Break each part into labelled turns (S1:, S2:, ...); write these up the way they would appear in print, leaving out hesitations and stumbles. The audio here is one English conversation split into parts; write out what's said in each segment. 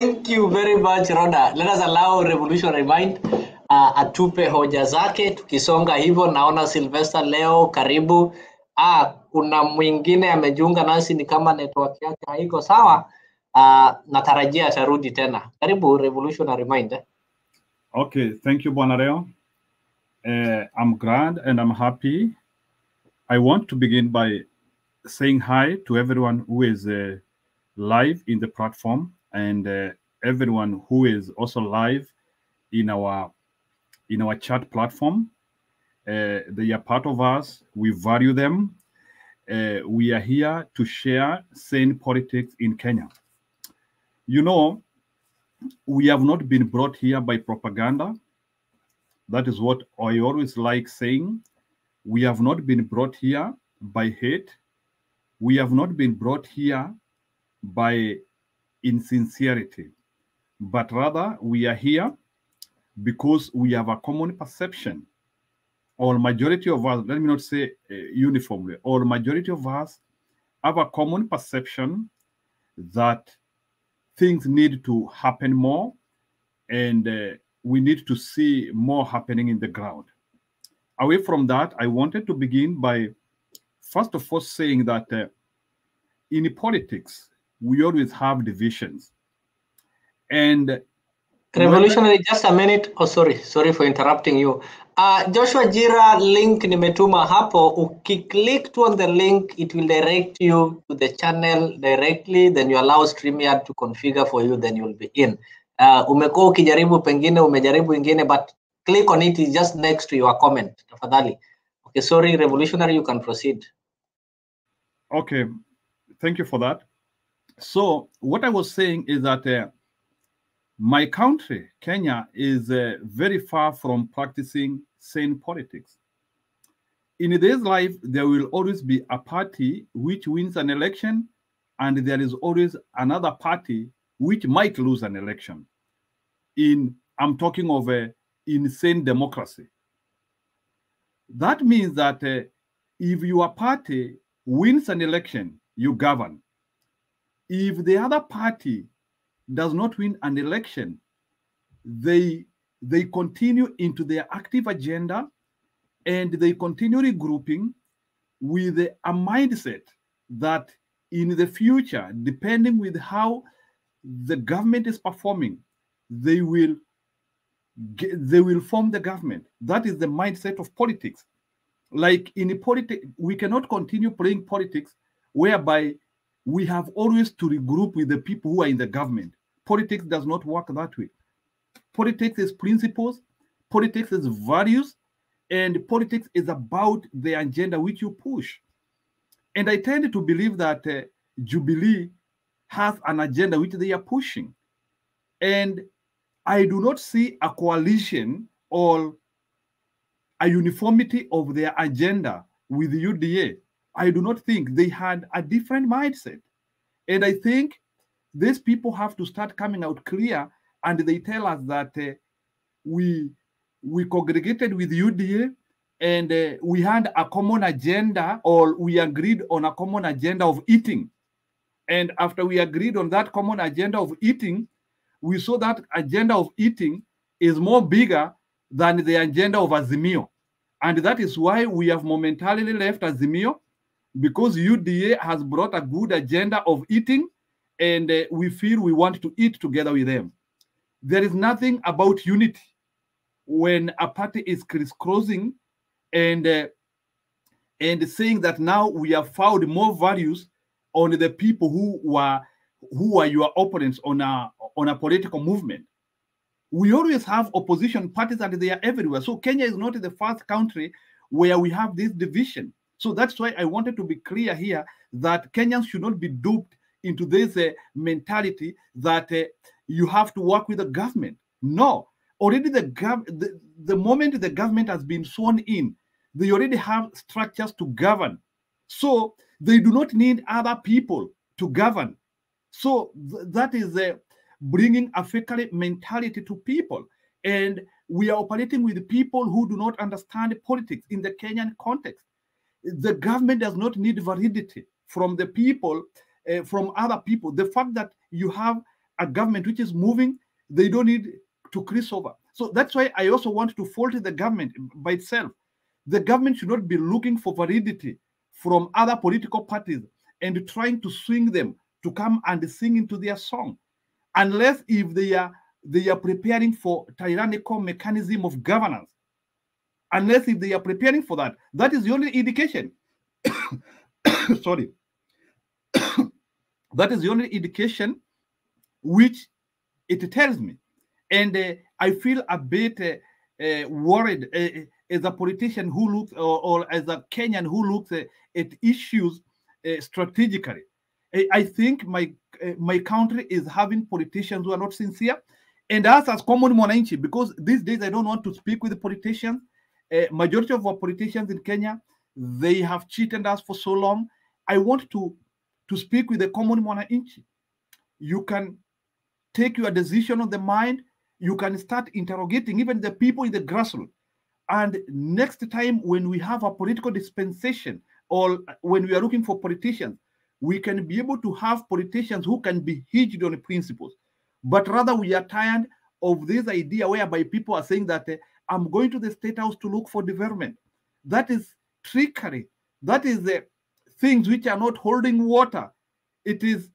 S1: Thank you very much, Rhoda. Let us allow Revolutionary Mind atupe hoja zake. Tukisonga hivyo, naona Sylvester leo, karibu. Kuna mwingine amejiunga nasi, ni kama network yake haiko sawa. Natarajia atarudi tena. Karibu Revolutionary Mind.
S2: Okay, thank you, Bwana Leo. I'm glad and I'm happy. I want to begin by saying hi to everyone who is live in the platform and everyone who is also live in our chat platform. They are part of us. We value them. We are here to share sane politics in Kenya. You know, we have not been brought here by propaganda. That is what I always like saying. We have not been brought here by hate. We have not been brought here by insincerity, but rather we are here because we have a common perception, or majority of us, let me not say uniformly, or majority of us have a common perception that things need to happen more, and we need to see more happening in the ground. Away from that, I wanted to begin by first of all saying that in politics, we always have divisions. And
S1: Revolutionary, just a minute. Oh, sorry for interrupting you. Joshua Jira, link nimetuma hapo. Ukiclick on the link, it will direct you to the channel directly. Then you allow StreamYard to configure for you. Then you'll be in. Umekuwa ukijaribu pengine, umejaribu ingine, but click on it. It's just next to your comment. Tafadhali. Okay, sorry, Revolutionary, you can proceed.
S2: Okay, thank you for that. So what I was saying is that my country, Kenya, is very far from practicing sane politics. In this life, there will always be a party which wins an election, and there is always another party which might lose an election. I'm talking of an insane democracy. That means that if your party wins an election, you govern. If the other party does not win an election, they continue into their active agenda, and they continue regrouping with a mindset that in the future, depending with how the government is performing, they will form the government. That is the mindset of politics. Like in politics, we cannot continue playing politics whereby we have always to regroup with the people who are in the government. Politics does not work that way. Politics is principles, politics is values, and politics is about the agenda which you push. And I tend to believe that Jubilee has an agenda which they are pushing. And I do not see a coalition or a uniformity of their agenda with the UDA. I do not think they had a different mindset. And I think these people have to start coming out clear, and they tell us that we congregated with UDA, and we had a common agenda, or we agreed on a common agenda of eating. And after we agreed on that common agenda of eating, we saw that agenda of eating is more bigger than the agenda of Azimio. And that is why we have momentarily left Azimio, because UDA has brought a good agenda of eating, and we feel we want to eat together with them. There is nothing about unity when a party is crisscrossing and saying that now we have found more values on the people who are your opponents on a political movement. We always have opposition parties, and they are everywhere. So Kenya is not the first country where we have this division. So that's why I wanted to be clear here that Kenyans should not be duped into this mentality that you have to work with the government. No, already the moment the government has been sworn in, they already have structures to govern. So they do not need other people to govern. So that is bringing a fecally mentality to people. And we are operating with people who do not understand politics in the Kenyan context. The government does not need validity from the people, from other people. The fact that you have a government which is moving, they don't need to crease over. So that's why I also want to fault the government by itself. The government should not be looking for validity from other political parties and trying to swing them to come and sing into their song, unless if they are preparing for tyrannical mechanism of governance. Unless if they are preparing for that, that is the only indication. Sorry. That is the only indication which it tells me. And I feel a bit worried as a politician who looks, or as a Kenyan who looks at issues strategically. I think my country is having politicians who are not sincere. And us as common mwananchi, because these days I don't want to speak with the politicians. Majority of our politicians in Kenya, they have cheated us for so long. I want to speak with the common mwananchi. You can take your decision on the mind. You can start interrogating even the people in the grassroots. And next time when we have a political dispensation, or when we are looking for politicians, we can be able to have politicians who can be hinged on principles. But rather we are tired of this idea whereby people are saying that I'm going to the State House to look for development. That is trickery. That is things which are not holding water. It is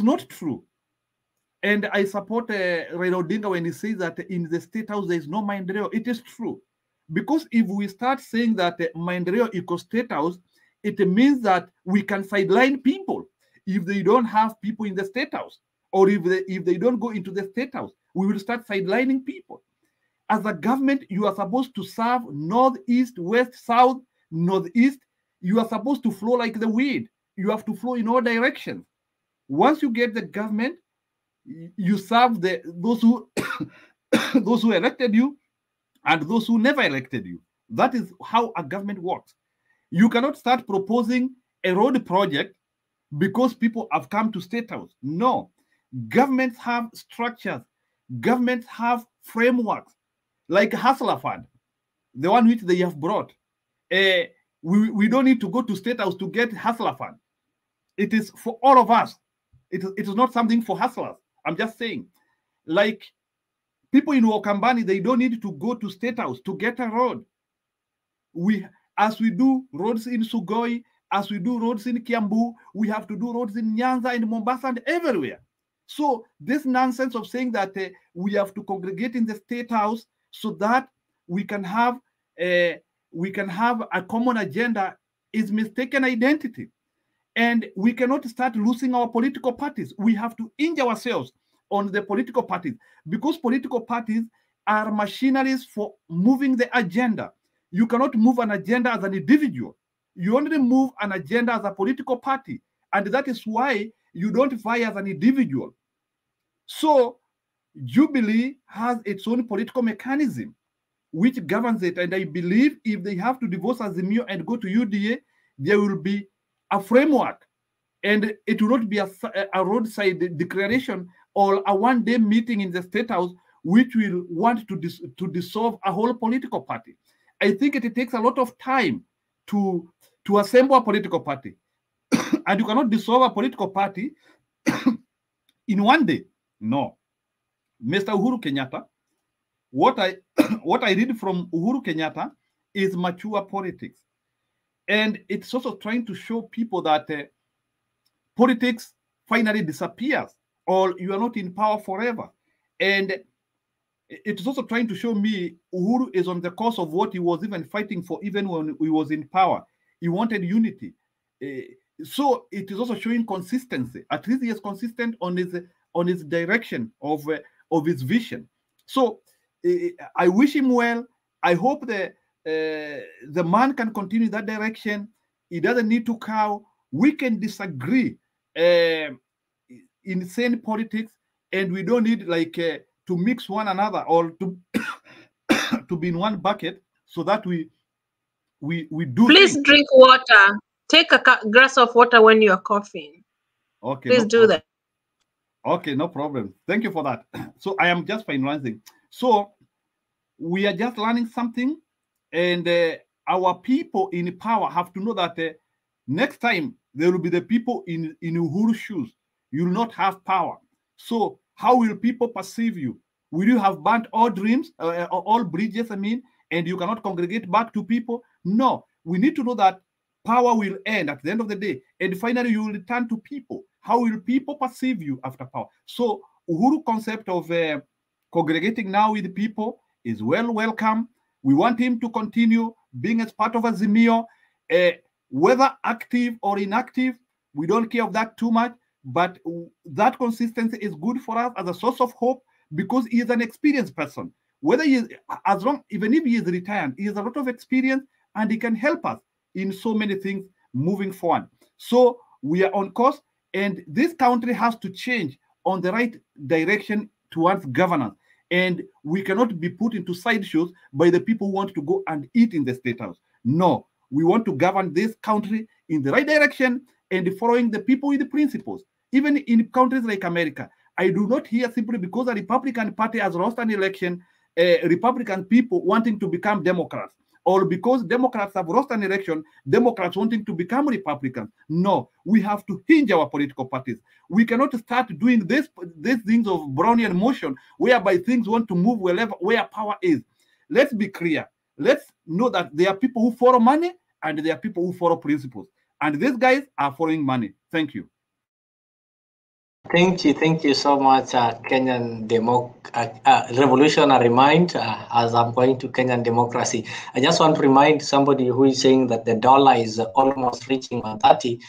S2: not true. And I support Raila Odinga when he says that in the State House there is no maendeleo. It is true. Because if we start saying that maendeleo equals State House, it means that we can sideline people if they don't have people in the State House, or if they don't go into the State House. We will start sidelining people. As a government, you are supposed to serve north, east, west, south, northeast. You are supposed to flow like the wind. You have to flow in all directions. Once you get the government, you serve those who those who elected you and those who never elected you. That is how a government works. You cannot start proposing a road project because people have come to State House. No. Governments have structures. Governments have frameworks, like Hustler Fund, the one which they have brought. We don't need to go to State House to get Hustler Fund. It is for all of us. It is not something for hustlers. I'm just saying. Like people in Wakambani, they don't need to go to State House to get a road. As we do roads in Sugoi, as we do roads in Kiambu, we have to do roads in Nyanza and Mombasa and everywhere. So this nonsense of saying that we have to congregate in the State House so that we can have a common agenda is mistaken identity. And we cannot start losing our political parties. We have to injure ourselves on the political parties, because political parties are machineries for moving the agenda. You cannot move an agenda as an individual. You only move an agenda as a political party. And that is why you don't vie as an individual. So Jubilee has its own political mechanism which governs it. And I believe if they have to divorce Azimio and go to UDA, there will be a framework. And it will not be a roadside declaration or a one-day meeting in the State House which will want to dissolve a whole political party. I think it takes a lot of time to assemble a political party. And you cannot dissolve a political party in one day. No. Mr. Uhuru Kenyatta, what I read from Uhuru Kenyatta is mature politics. And it's also trying to show people that politics finally disappears, or you are not in power forever. And it's also trying to show me Uhuru is on the course of what he was even fighting for, even when he was in power. He wanted unity. So it is also showing consistency. At least he is consistent on his direction of his vision. So I wish him well. I hope that the man can continue that direction. He doesn't need to cow. We can disagree in insane politics, and we don't need to mix one another or to to be in one bucket, so that we do.
S3: Please things. Drink water. Take a glass of water when you are coughing.
S2: Okay.
S3: Please do that.
S2: Okay, no problem. Thank you for that. So I am just finalizing. So we are just learning something, and our people in power have to know that next time there will be the people in Uhuru's shoes. You will not have power. So how will people perceive you? Will you have burnt all dreams, all bridges, and you cannot congregate back to people? No, we need to know that power will end at the end of the day, and finally you will return to people. How will people perceive you after power? So Uhuru concept of congregating now with people is welcome. We want him to continue being as part of Azimio, whether active or inactive. We don't care of that too much, but that consistency is good for us as a source of hope, because he is an experienced person. Whether he is, even if he is retired, he has a lot of experience and he can help us in so many things moving forward. So we are on course, and this country has to change on the right direction towards governance. And we cannot be put into sideshows by the people who want to go and eat in the State House. No, we want to govern this country in the right direction and following the people with the principles. Even in countries like America, I do not hear simply because the Republican Party has lost an election, Republican people wanting to become Democrats, or because Democrats have lost an election, Democrats wanting to become Republicans. No, we have to hinge our political parties. We cannot start doing these things of Brownian motion, whereby things want to move where power is. Let's be clear. Let's know that there are people who follow money and there are people who follow principles. And these guys are following money. Thank you.
S1: Thank you so much, Kenyan revolutionary mind. As I'm going to Kenyan democracy, I just want to remind somebody who is saying that the dollar is almost reaching 130.